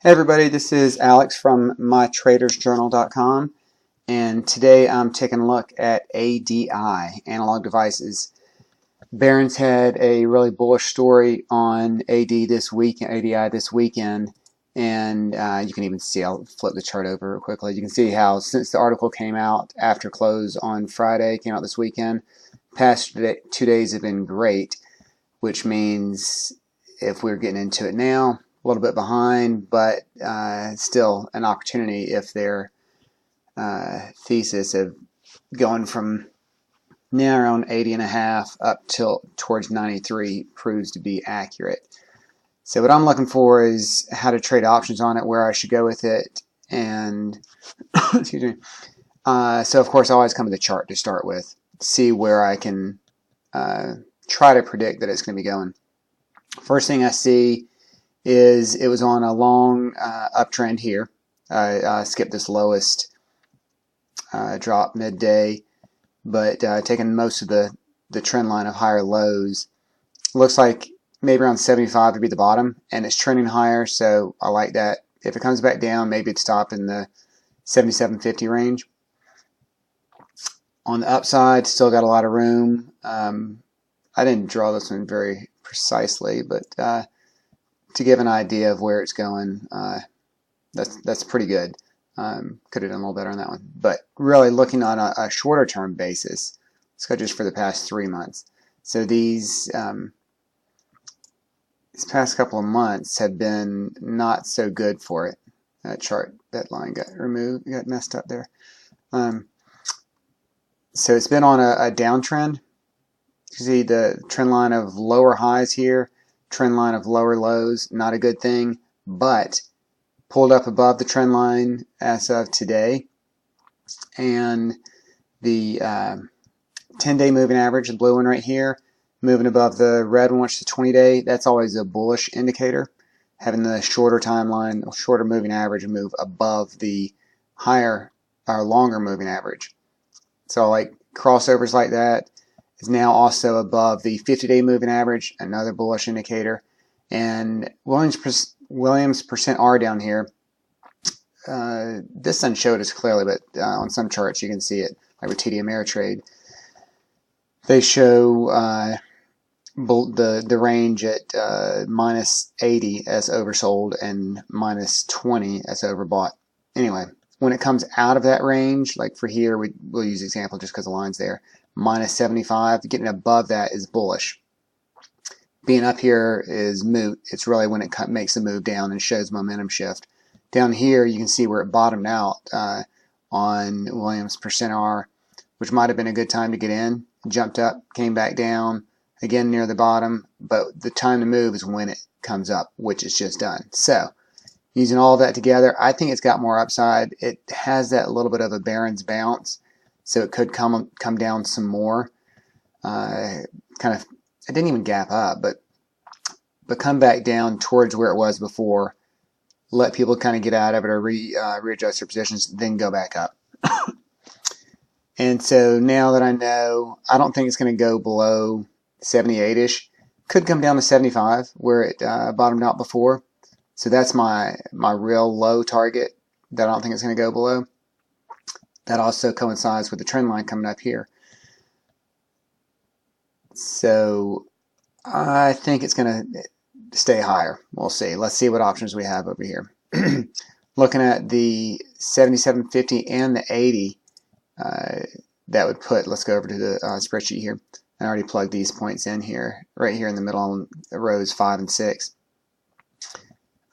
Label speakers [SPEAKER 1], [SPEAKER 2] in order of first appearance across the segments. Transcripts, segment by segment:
[SPEAKER 1] Hey everybody, this is Alex from mytradersjournal.com, and today I'm taking a look at ADI, analog devices. Barron's had a really bullish story on ADI this weekend, and you can even see, I'll flip the chart over real quickly. You can see how since the article came out after close on Friday, came out this weekend, past 2 days have been great, which means if we're getting into it now, a little bit behind, but still an opportunity if their thesis of going from now around 80 and a half up till towards 93 proves to be accurate. So what I'm looking for is how to trade options on it, where I should go with it, and excuse me. So of course I always come to the chart to start with, see where I can try to predict that it's going to be going. First thing I see is it was on a long uptrend here. I skipped this lowest drop midday, but taking most of the trend line of higher lows. Looks like maybe around 75 would be the bottom, and it's trending higher, so I like that. If it comes back down, maybe it'd stop in the 77.50 range. On the upside, still got a lot of room. I didn't draw this one very precisely, but to give an idea of where it's going, that's pretty good. Could have done a little better on that one. But really looking on a shorter term basis, let's go just for the past 3 months. So these past couple of months have been not so good for it. That chart, that line got removed, got messed up there. So it's been on a downtrend. You see the trend line of lower highs here, trend line of lower lows, not a good thing, but pulled up above the trend line as of today. And the 10-day moving average, the blue one right here, moving above the red one, which is the 20-day, that's always a bullish indicator. Having the shorter timeline, shorter moving average move above the higher or longer moving average. So like crossovers like that is now also above the 50-day moving average, another bullish indicator. And Williams percent R down here, this doesn't show it as clearly, but on some charts you can see it, like with TD Ameritrade. They show the range at minus 80 as oversold and minus 20 as overbought. Anyway, when it comes out of that range, like for here, we'll use the example just because the line's there, minus 75, getting above that is bullish. Being up here is moot. It's really when it makes a move down and shows momentum shift. Down here, you can see where it bottomed out on Williams percent R, which might have been a good time to get in. Jumped up, came back down, again near the bottom, but the time to move is when it comes up, which it's just done. So, using all of that together, I think it's got more upside. It has that little bit of a Barron's bounce, so it could come down some more. It didn't even gap up, but come back down towards where it was before. Let people kind of get out of it or readjust their positions, then go back up. And so now that I know, I don't think it's going to go below 78-ish. Could come down to 75 where it bottomed out before. So that's my real low target that I don't think it's going to go below. That also coincides with the trend line coming up here. So I think it's going to stay higher. We'll see. Let's see what options we have over here. Looking at the 77.50 and the 80, that would put, let's go over to the spreadsheet here. I already plugged these points in here, right here in the middle on the rows 5 and 6.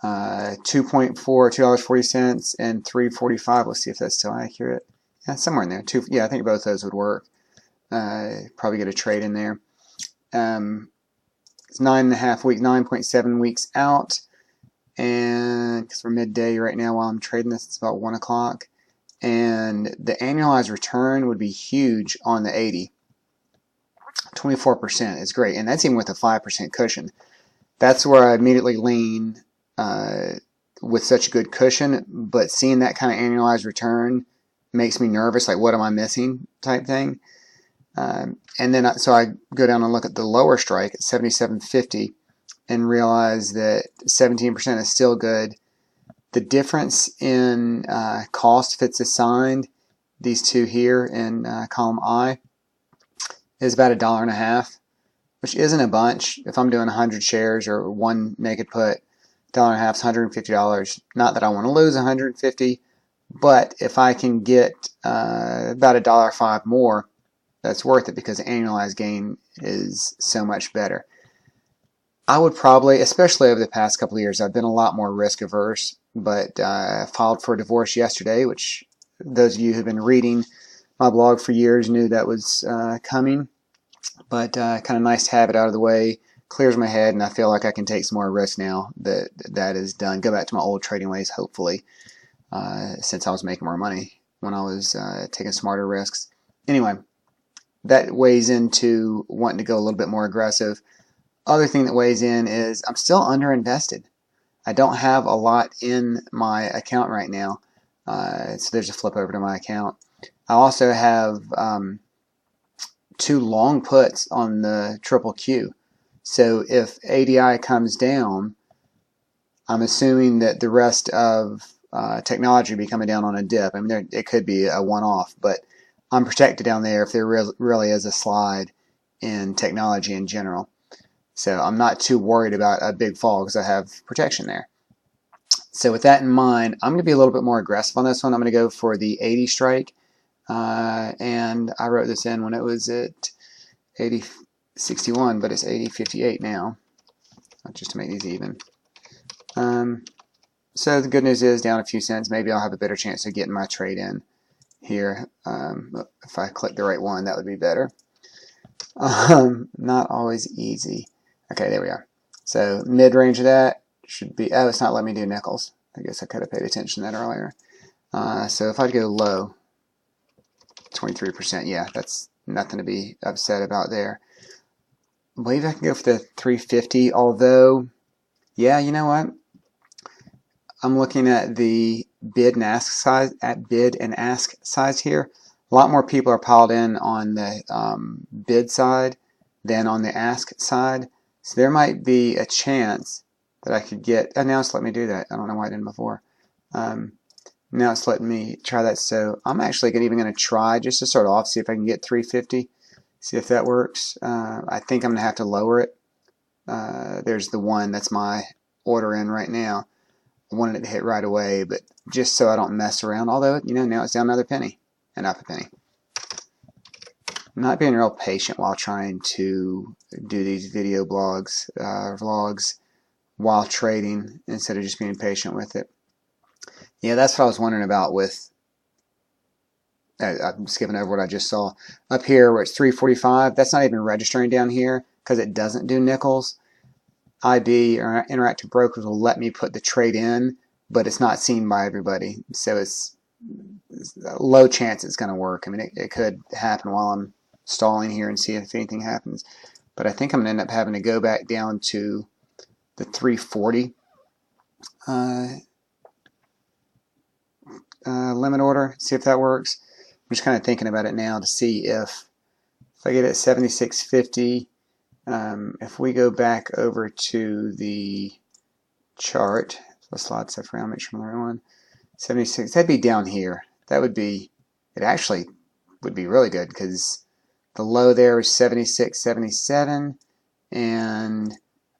[SPEAKER 1] 2.4, $2.40, and 3.45. Let's see if that's still accurate. Yeah, somewhere in there. Yeah, I think both those would work. Probably get a trade in there. It's 9.5 weeks, 9.7 weeks out, and because we're midday right now while I'm trading this, it's about 1 o'clock, and the annualized return would be huge on the 80. 24% is great, and that's even with a 5% cushion. That's where I immediately lean with such a good cushion, but seeing that kind of annualized return makes me nervous, like what am I missing type thing. And then so I go down and look at the lower strike at 77.50 and realize that 17% is still good. The difference in cost, if it's assigned, these two here in column I, is about $1.50, which isn't a bunch. If I'm doing 100 shares or one naked put, $1.50 is $150. Not that I want to lose 150, but if I can get about $1.05 more, that's worth it because the annualized gain is so much better. I would probably, especially over the past couple of years, I've been a lot more risk averse, but I filed for a divorce yesterday, which those of you who've been reading my blog for years knew that was coming, but kind of nice to have it out of the way. Clears my head, and I feel like I can take some more risk now that that is done. Go back to my old trading ways, hopefully, since I was making more money when I was taking smarter risks. Anyway, that weighs into wanting to go a little bit more aggressive. Other thing that weighs in is I'm still underinvested. I don't have a lot in my account right now, so there's a flip over to my account. I also have 2 long puts on the triple Q. So if ADI comes down, I'm assuming that the rest of technology will be coming down on a dip. I mean, it could be a one-off, but I'm protected down there if there really is a slide in technology in general. So I'm not too worried about a big fall because I have protection there. So with that in mind, I'm going to be a little bit more aggressive on this one. I'm going to go for the 80 strike. And I wrote this in when it was at 80.61, but it's 80.58 now, just to make these even. So the good news is down a few cents. Maybe I'll have a better chance of getting my trade in here. If I click the right one, that would be better. Not always easy. Okay, there we are. So mid-range of that should be, oh, it's not letting me do nickels. I guess I could have paid attention to that earlier. So if I go low, 23%, yeah, that's nothing to be upset about there. I believe I can go for the 350, although, yeah, you know what? I'm looking at the bid and ask size here. A lot more people are piled in on the bid side than on the ask side. So there might be a chance that I could get, and now it's letting me do that. I don't know why I didn't before. Now it's letting me try that. So I'm actually even going to try just to start off, see if I can get 350, see if that works. I think I'm going to have to lower it. There's the one that's my order in right now. I wanted it to hit right away, but just so I don't mess around, although, you know, now it's down another penny and up a penny. I'm not being real patient while trying to do these video blogs, vlogs while trading instead of just being patient with it. Yeah, that's what I was wondering about with, I'm skipping over what I just saw. Up here where it's 345, that's not even registering down here because it doesn't do nickels. IB or Interactive Brokers will let me put the trade in, but it's not seen by everybody. So it's a low chance it's going to work. I mean, it could happen while I'm stalling here and see if anything happens. But I think I'm going to end up having to go back down to the 340 limit order, see if that works. I'm just kind of thinking about it now to see if I get it at 76.50. If we go back over to the chart, so slide stuff around, make sure I'm the right one. 76, that'd be down here. That would be, it actually would be really good because the low there is 76.77, and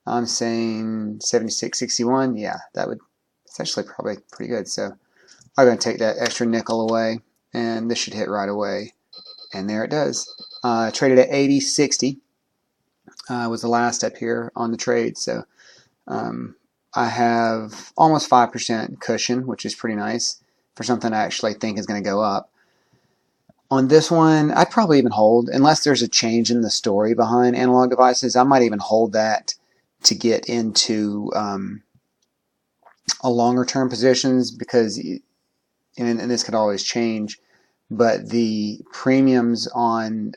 [SPEAKER 1] I'm saying 76.61. Yeah, it's actually probably pretty good. So I'm going to take that extra nickel away, and this should hit right away, and there it does. Traded at 80.60. Was the last up here on the trade, so I have almost 5% cushion, which is pretty nice for something I actually think is going to go up. On this one, I'd probably even hold, unless there's a change in the story behind Analog Devices, I might even hold that to get into a longer term positions because, and this could always change, but the premiums on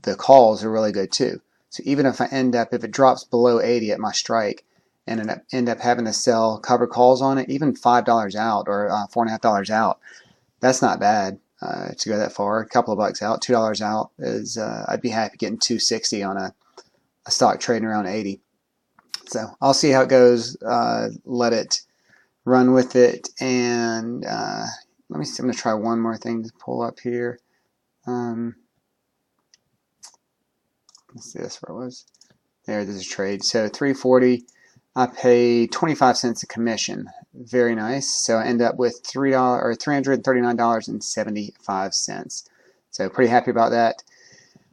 [SPEAKER 1] the calls are really good too. So even if if it drops below 80 at my strike and end up having to sell cover calls on it, even $5 out or $4.50 out, that's not bad to go that far. A couple of bucks out, $2 out is, I'd be happy getting 260 on a stock trading around 80. So I'll see how it goes, let it run with it. And let me see. I'm going to try one more thing to pull up here. Let's see this where it was. There's a trade. So 340. I paid 25 cents a commission. Very nice. So I end up with $339.75. So pretty happy about that.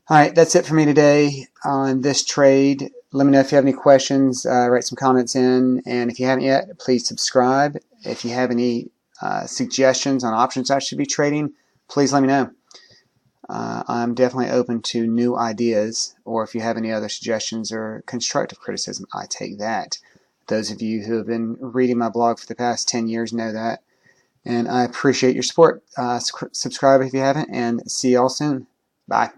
[SPEAKER 1] All right, that's it for me today on this trade. Let me know if you have any questions. Write some comments in, and if you haven't yet, please subscribe. If you have any suggestions on options I should be trading, please let me know. I'm definitely open to new ideas, or if you have any other suggestions or constructive criticism, I take that. Those of you who have been reading my blog for the past 10 years know that, and I appreciate your support. Subscribe if you haven't, and see y'all soon. Bye.